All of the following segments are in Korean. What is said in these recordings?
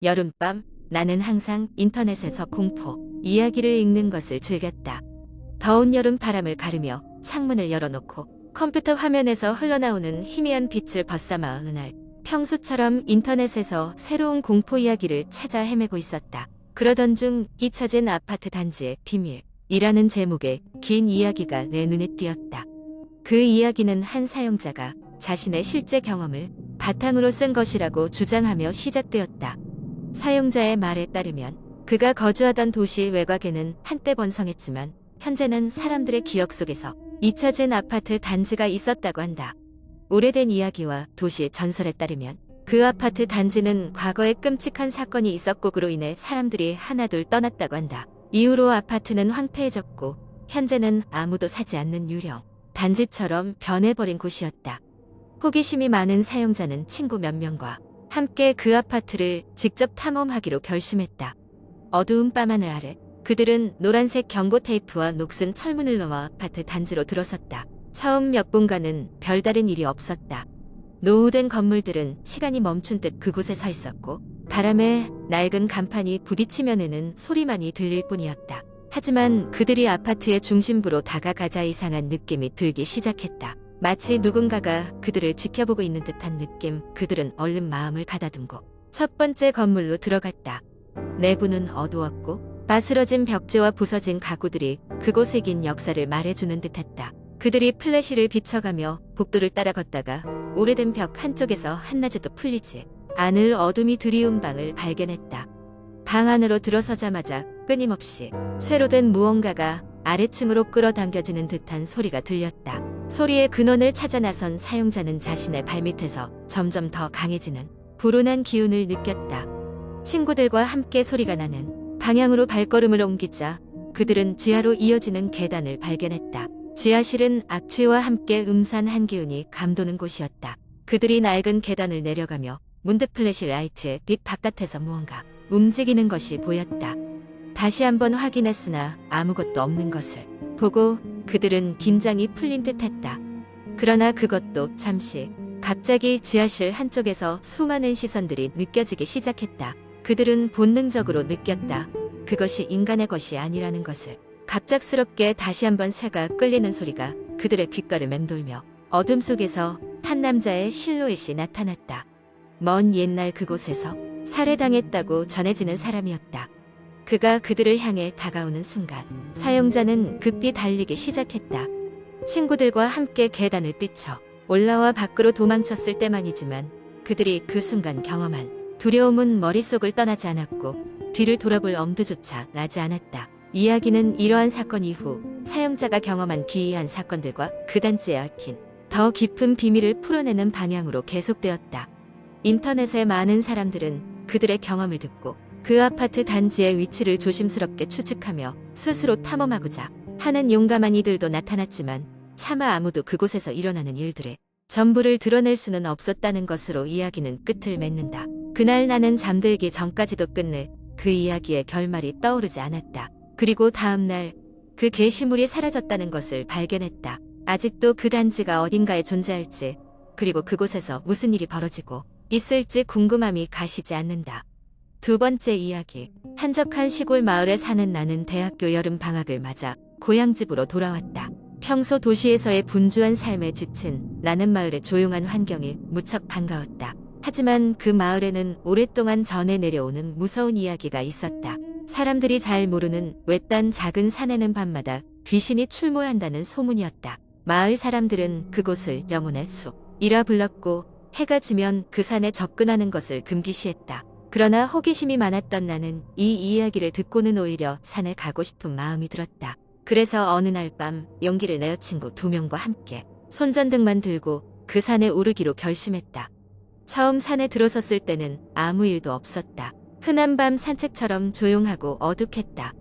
여름밤, 나는 항상 인터넷에서 공포 이야기를 읽는 것을 즐겼다. 더운 여름 바람을 가르며 창문을 열어놓고 컴퓨터 화면에서 흘러나오는 희미한 빛을 벗삼아 어느 날 평소처럼 인터넷에서 새로운 공포 이야기를 찾아 헤매고 있었다. 그러던 중 잊혀진 아파트 단지의 비밀이라는 제목의 긴 이야기가 내 눈에 띄었다. 그 이야기는 한 사용자가 자신의 실제 경험을 바탕으로 쓴 것이라고 주장하며 시작되었다. 사용자의 말에 따르면 그가 거주하던 도시 외곽에는 한때 번성했지만 현재는 사람들의 기억 속에서 잊혀진 아파트 단지가 있었다고 한다. 오래된 이야기와 도시 전설에 따르면 그 아파트 단지는 과거에 끔찍한 사건이 있었고 그로 인해 사람들이 하나둘 떠났다고 한다. 이후로 아파트는 황폐해졌고 현재는 아무도 사지 않는 유령 단지처럼 변해버린 곳이었다. 호기심이 많은 사용자는 친구 몇 명과 함께 그 아파트를 직접 탐험하기로 결심했다. 어두운 밤하늘 아래 그들은 노란색 경고 테이프와 녹슨 철문을 넘어 아파트 단지로 들어섰다. 처음 몇 분간은 별다른 일이 없었다. 노후된 건물들은 시간이 멈춘 듯 그곳에 서 있었고 바람에 낡은 간판이 부딪히면은 소리만이 들릴 뿐이었다. 하지만 그들이 아파트의 중심부로 다가가자 이상한 느낌이 들기 시작했다. 마치 누군가가 그들을 지켜보고 있는 듯한 느낌. 그들은 얼른 마음을 가다듬고 첫 번째 건물로 들어갔다. 내부는 어두웠고 바스러진 벽지와 부서진 가구들이 그곳에 긴 역사를 말해주는 듯했다. 그들이 플래시를 비춰가며 복도를 따라 걷다가 오래된 벽 한쪽에서 한낮에도 풀리지 않을 어둠이 드리운 방을 발견했다. 방 안으로 들어서자마자 끊임없이 쇠로 된 무언가가 아래층으로 끌어당겨지는 듯한 소리가 들렸다. 소리의 근원을 찾아 나선 사용자는 자신의 발밑에서 점점 더 강해지는 불온한 기운을 느꼈다. 친구들과 함께 소리가 나는 방향으로 발걸음을 옮기자 그들은 지하로 이어지는 계단을 발견했다. 지하실은 악취와 함께 음산한 기운이 감도는 곳이었다. 그들이 낡은 계단을 내려가며 문득 플래시 라이트의 빛 바깥에서 무언가 움직이는 것이 보였다. 다시 한번 확인했으나 아무것도 없는 것을 보고 그들은 긴장이 풀린 듯했다. 그러나 그것도 잠시 갑자기 지하실 한쪽에서 수많은 시선들이 느껴지기 시작했다. 그들은 본능적으로 느꼈다. 그것이 인간의 것이 아니라는 것을. 갑작스럽게 다시 한번 쇠가 끌리는 소리가 그들의 귓가를 맴돌며 어둠 속에서 한 남자의 실루엣이 나타났다. 먼 옛날 그곳에서 살해당했다고 전해지는 사람이었다. 그가 그들을 향해 다가오는 순간 사용자는 급히 달리기 시작했다. 친구들과 함께 계단을 뛰쳐 올라와 밖으로 도망쳤을 때만이지만 그들이 그 순간 경험한 두려움은 머릿속을 떠나지 않았고 뒤를 돌아볼 엄두조차 나지 않았다. 이야기는 이러한 사건 이후 사용자가 경험한 기이한 사건들과 그 단지에 얽힌 더 깊은 비밀을 풀어내는 방향으로 계속되었다. 인터넷의 많은 사람들은 그들의 경험을 듣고 그 아파트 단지의 위치를 조심스럽게 추측하며 스스로 탐험하고자 하는 용감한 이들도 나타났지만 차마 아무도 그곳에서 일어나는 일들의 전부를 드러낼 수는 없었다는 것으로 이야기는 끝을 맺는다. 그날 나는 잠들기 전까지도 끝내 그 이야기의 결말이 떠오르지 않았다. 그리고 다음날 그 게시물이 사라졌다는 것을 발견했다. 아직도 그 단지가 어딘가에 존재할지 그리고 그곳에서 무슨 일이 벌어지고 있을지 궁금함이 가시지 않는다. 두 번째 이야기. 한적한 시골 마을에 사는 나는 대학교 여름 방학을 맞아 고향집으로 돌아왔다. 평소 도시에서의 분주한 삶에 지친 나는 마을의 조용한 환경이 무척 반가웠다. 하지만 그 마을에는 오랫동안 전해 내려오는 무서운 이야기가 있었다. 사람들이 잘 모르는 외딴 작은 산에는 밤마다 귀신이 출몰한다는 소문이었다. 마을 사람들은 그곳을 영혼의 숲이라 불렀고 해가 지면 그 산에 접근하는 것을 금기시했다. 그러나 호기심이 많았던 나는 이 이야기를 듣고는 오히려 산에 가고 싶은 마음이 들었다. 그래서 어느 날 밤 용기를 내어 친구 2명과 함께 손전등만 들고 그 산에 오르기로 결심했다. 처음 산에 들어섰을 때는 아무 일도 없었다. 흔한 밤 산책처럼 조용하고 어둑했다.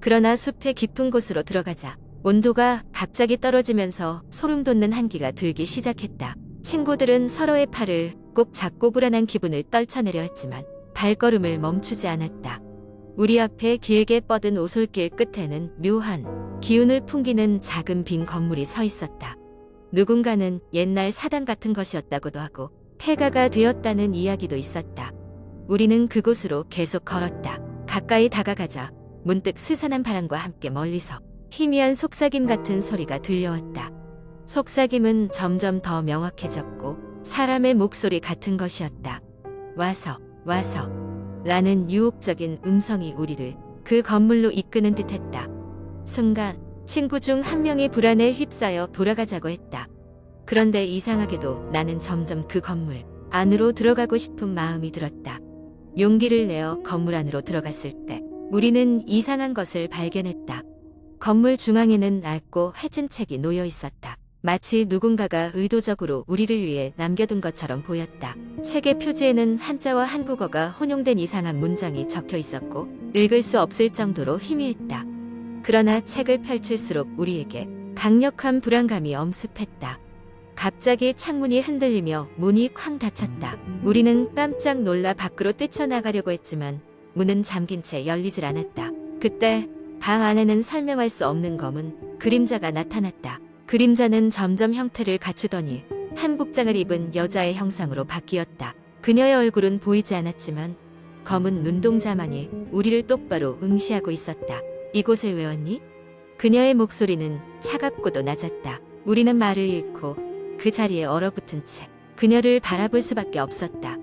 그러나 숲의 깊은 곳으로 들어가자 온도가 갑자기 떨어지면서 소름 돋는 한기가 들기 시작했다. 친구들은 서로의 팔을 꼭 잡고 불안한 기분을 떨쳐내려 했지만 발걸음을 멈추지 않았다. 우리 앞에 길게 뻗은 오솔길 끝에는 묘한 기운을 풍기는 작은 빈 건물이 서 있었다. 누군가는 옛날 사당 같은 것이었다고도 하고 폐가가 되었다는 이야기도 있었다. 우리는 그곳으로 계속 걸었다. 가까이 다가가자 문득 스산한 바람과 함께 멀리서 희미한 속삭임 같은 소리가 들려왔다. 속삭임은 점점 더 명확해졌고 사람의 목소리 같은 것이었다. 와서, 와서 라는 유혹적인 음성이 우리를 그 건물로 이끄는 듯했다. 순간 친구 중 한 명이 불안에 휩싸여 돌아가자고 했다. 그런데 이상하게도 나는 점점 그 건물 안으로 들어가고 싶은 마음이 들었다. 용기를 내어 건물 안으로 들어갔을 때 우리는 이상한 것을 발견했다. 건물 중앙에는 낡고 해진 책이 놓여 있었다. 마치 누군가가 의도적으로 우리를 위해 남겨둔 것처럼 보였다. 책의 표지에는 한자와 한국어가 혼용된 이상한 문장이 적혀 있었고 읽을 수 없을 정도로 희미했다. 그러나 책을 펼칠수록 우리에게 강력한 불안감이 엄습했다. 갑자기 창문이 흔들리며 문이 쾅 닫혔다. 우리는 깜짝 놀라 밖으로 뛰쳐나가려고 했지만 문은 잠긴 채 열리질 않았다. 그때 방 안에는 설명할 수 없는 검은 그림자가 나타났다. 그림자는 점점 형태를 갖추더니 한복장을 입은 여자의 형상으로 바뀌었다. 그녀의 얼굴은 보이지 않았지만 검은 눈동자만이 우리를 똑바로 응시하고 있었다. 이곳에 왜 왔니? 그녀의 목소리는 차갑고도 낮았다. 우리는 말을 잃고 그 자리에 얼어붙은 채 그녀를 바라볼 수밖에 없었다.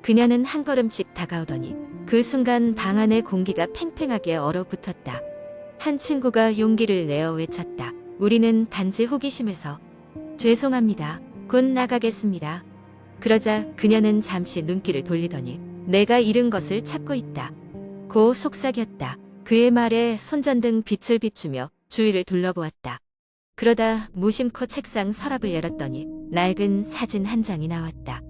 그녀는 한 걸음씩 다가오더니 그 순간 방 안의 공기가 팽팽하게 얼어붙었다. 한 친구가 용기를 내어 외쳤다. 우리는 단지 호기심에서 죄송합니다. 곧 나가겠습니다. 그러자 그녀는 잠시 눈길을 돌리더니 내가 잃은 것을 찾고 있다. 고 속삭였다. 그의 말에 손전등 빛을 비추며 주위를 둘러보았다. 그러다 무심코 책상 서랍을 열었더니 낡은 사진 한 장이 나왔다.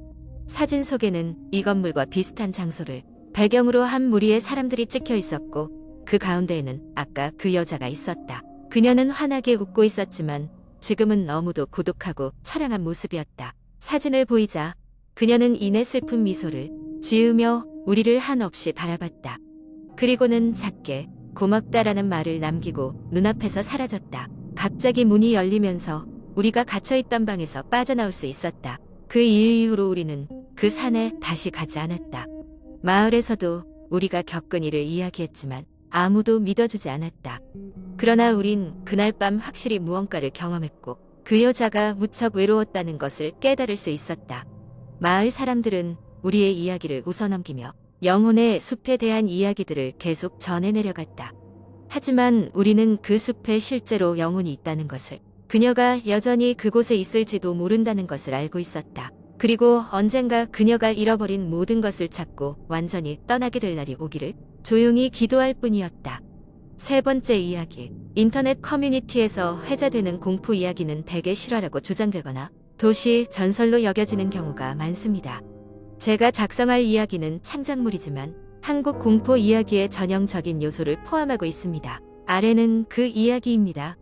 사진 속에는 이 건물과 비슷한 장소를 배경으로 한 무리의 사람들이 찍혀 있었고 그 가운데에는 아까 그 여자가 있었다. 그녀는 환하게 웃고 있었지만 지금은 너무도 고독하고 처량한 모습이었다. 사진을 보이자 그녀는 이내 슬픈 미소를 지으며 우리를 한없이 바라봤다. 그리고는 작게 고맙다라는 말을 남기고 눈앞에서 사라졌다. 갑자기 문이 열리면서 우리가 갇혀있던 방에서 빠져나올 수 있었다. 그 일 이후로 우리는 그 산에 다시 가지 않았다. 마을에서도 우리가 겪은 일을 이야기했지만 아무도 믿어주지 않았다. 그러나 우린 그날 밤 확실히 무언가를 경험했고 그 여자가 무척 외로웠다는 것을 깨달을 수 있었다. 마을 사람들은 우리의 이야기를 웃어넘기며 영혼의 숲에 대한 이야기들을 계속 전해내려갔다. 하지만 우리는 그 숲에 실제로 영혼이 있다는 것을, 그녀가 여전히 그곳에 있을지도 모른다는 것을 알고 있었다. 그리고 언젠가 그녀가 잃어버린 모든 것을 찾고 완전히 떠나게 될 날이 오기를 조용히 기도할 뿐이었다. 세 번째 이야기. 인터넷 커뮤니티에서 회자되는 공포 이야기는 대개 실화라고 주장되거나 도시 전설로 여겨지는 경우가 많습니다. 제가 작성할 이야기는 창작물이지만 한국 공포 이야기의 전형적인 요소를 포함하고 있습니다. 아래는 그 이야기입니다.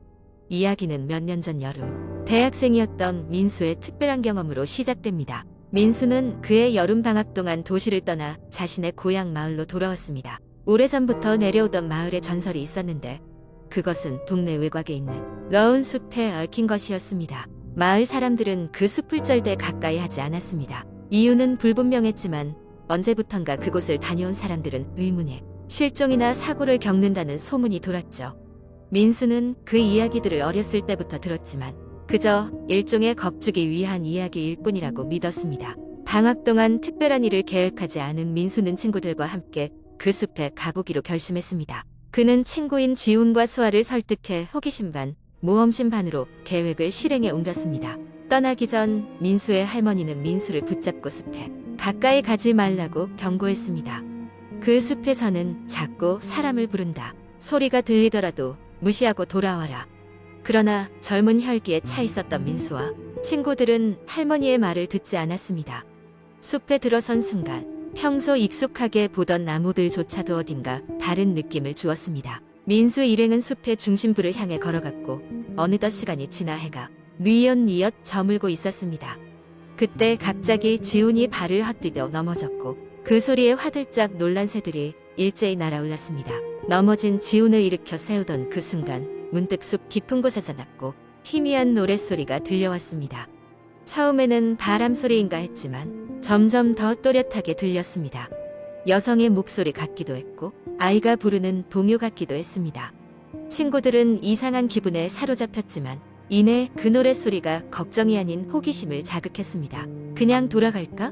이야기는 몇 년 전 여름, 대학생이었던 민수의 특별한 경험으로 시작됩니다. 민수는 그의 여름 방학 동안 도시를 떠나 자신의 고향 마을로 돌아왔습니다. 오래전부터 내려오던 마을에 전설이 있었는데 그것은 동네 외곽에 있는 러운 숲에 얽힌 것이었습니다. 마을 사람들은 그 숲을 절대 가까이 하지 않았습니다. 이유는 불분명했지만 언제부턴가 그곳을 다녀온 사람들은 의문에 실종이나 사고를 겪는다는 소문이 돌았죠. 민수는 그 이야기들을 어렸을 때부터 들었지만 그저 일종의 겁주기 위한 이야기일 뿐이라고 믿었습니다. 방학 동안 특별한 일을 계획하지 않은 민수는 친구들과 함께 그 숲에 가보기로 결심했습니다. 그는 친구인 지훈과 수아를 설득해 호기심 반, 모험심 반으로 계획을 실행에 옮겼습니다. 떠나기 전 민수의 할머니는 민수를 붙잡고 숲에 가까이 가지 말라고 경고했습니다. 그 숲에서는 자꾸 사람을 부른다. 소리가 들리더라도 무시하고 돌아와라. 그러나 젊은 혈기에 차 있었던 민수와 친구들은 할머니의 말을 듣지 않았습니다. 숲에 들어선 순간 평소 익숙하게 보던 나무들조차도 어딘가 다른 느낌을 주었습니다. 민수 일행은 숲의 중심부를 향해 걸어갔고 어느덧 시간이 지나 해가 뉘엿뉘엿 저물고 있었습니다. 그때 갑자기 지훈이 발을 헛디뎌 넘어졌고 그 소리에 화들짝 놀란 새들이 일제히 날아올랐습니다. 넘어진 지훈을 일으켜 세우던 그 순간 문득 숲 깊은 곳에서 났고 희미한 노랫소리가 들려왔습니다. 처음에는 바람 소리인가 했지만 점점 더 또렷하게 들렸습니다. 여성의 목소리 같기도 했고 아이가 부르는 동요 같기도 했습니다. 친구들은 이상한 기분에 사로잡혔지만 이내 그 노랫소리가 걱정이 아닌 호기심을 자극했습니다. 그냥 돌아갈까?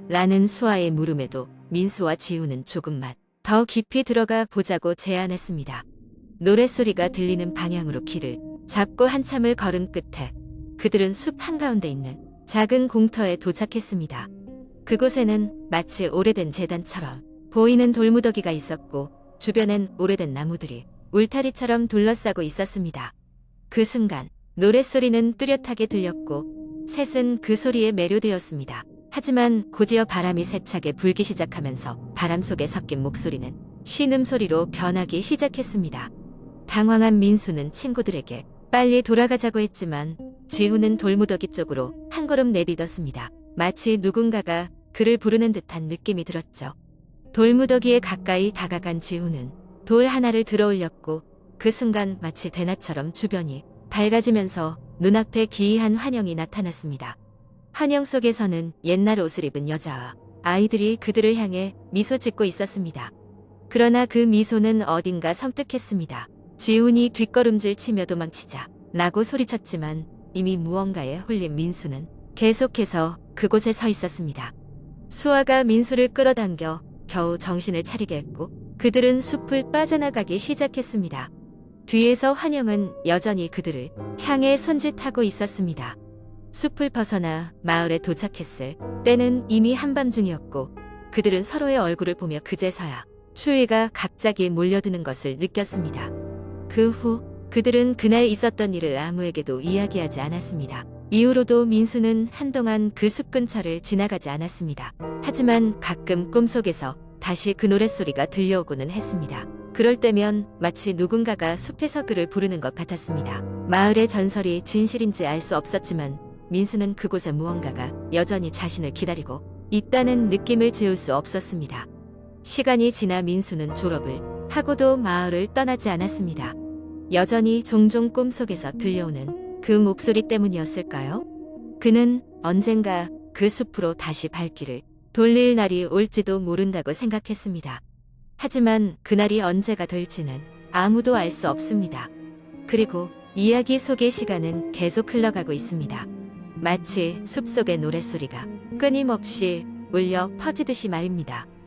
라는 수아의 물음에도 민수와 지우는 조금만 더 깊이 들어가 보자고 제안했습니다. 노랫소리가 들리는 방향으로 길을 잡고 한참을 걸은 끝에 그들은 숲 한가운데 있는 작은 공터에 도착했습니다. 그곳에는 마치 오래된 재단처럼 보이는 돌무더기가 있었고 주변엔 오래된 나무들이 울타리처럼 둘러싸고 있었습니다. 그 순간 노랫소리는 뚜렷하게 들렸고 셋은 그 소리에 매료되었습니다. 하지만 곧이어 바람이 세차게 불기 시작하면서 바람 속에 섞인 목소리는 신음소리로 변하기 시작했습니다. 당황한 민수는 친구들에게 빨리 돌아가자고 했지만 지우는 돌무더기 쪽으로 한 걸음 내딛었습니다. 마치 누군가가 그를 부르는 듯한 느낌이 들었죠. 돌무더기에 가까이 다가간 지우는 돌 하나를 들어올렸고 그 순간 마치 대낮처럼 주변이 밝아지면서 눈앞에 기이한 환영이 나타났습니다. 환영 속에서는 옛날 옷을 입은 여자와 아이들이 그들을 향해 미소 짓고 있었습니다. 그러나 그 미소는 어딘가 섬뜩했습니다. 지훈이 뒷걸음질 치며 도망치자 라고 소리쳤지만 이미 무언가에 홀린 민수는 계속해서 그곳에 서 있었습니다. 수아가 민수를 끌어당겨 겨우 정신을 차리게 했고 그들은 숲을 빠져나가기 시작했습니다. 뒤에서 환영은 여전히 그들을 향해 손짓하고 있었습니다. 숲을 벗어나 마을에 도착했을 때는 이미 한밤중이었고 그들은 서로의 얼굴을 보며 그제서야 추위가 갑자기 몰려드는 것을 느꼈습니다. 그 후 그들은 그날 있었던 일을 아무에게도 이야기하지 않았습니다. 이후로도 민수는 한동안 그 숲 근처를 지나가지 않았습니다. 하지만 가끔 꿈속에서 다시 그 노랫소리가 들려오고는 했습니다. 그럴 때면 마치 누군가가 숲에서 그를 부르는 것 같았습니다. 마을의 전설이 진실인지 알 수 없었지만 민수는 그곳에 무언가가 여전히 자신을 기다리고 있다는 느낌을 지울 수 없었습니다. 시간이 지나 민수는 졸업을 하고도 마을을 떠나지 않았습니다. 여전히 종종 꿈속에서 들려오는 그 목소리 때문이었을까요? 그는 언젠가 그 숲으로 다시 발길을 돌릴 날이 올지도 모른다고 생각했습니다. 하지만 그날이 언제가 될지는 아무도 알 수 없습니다. 그리고 이야기 속의 시간은 계속 흘러가고 있습니다. 마치 숲속의 노랫소리가 끊임없이 울려 퍼지듯이 말입니다.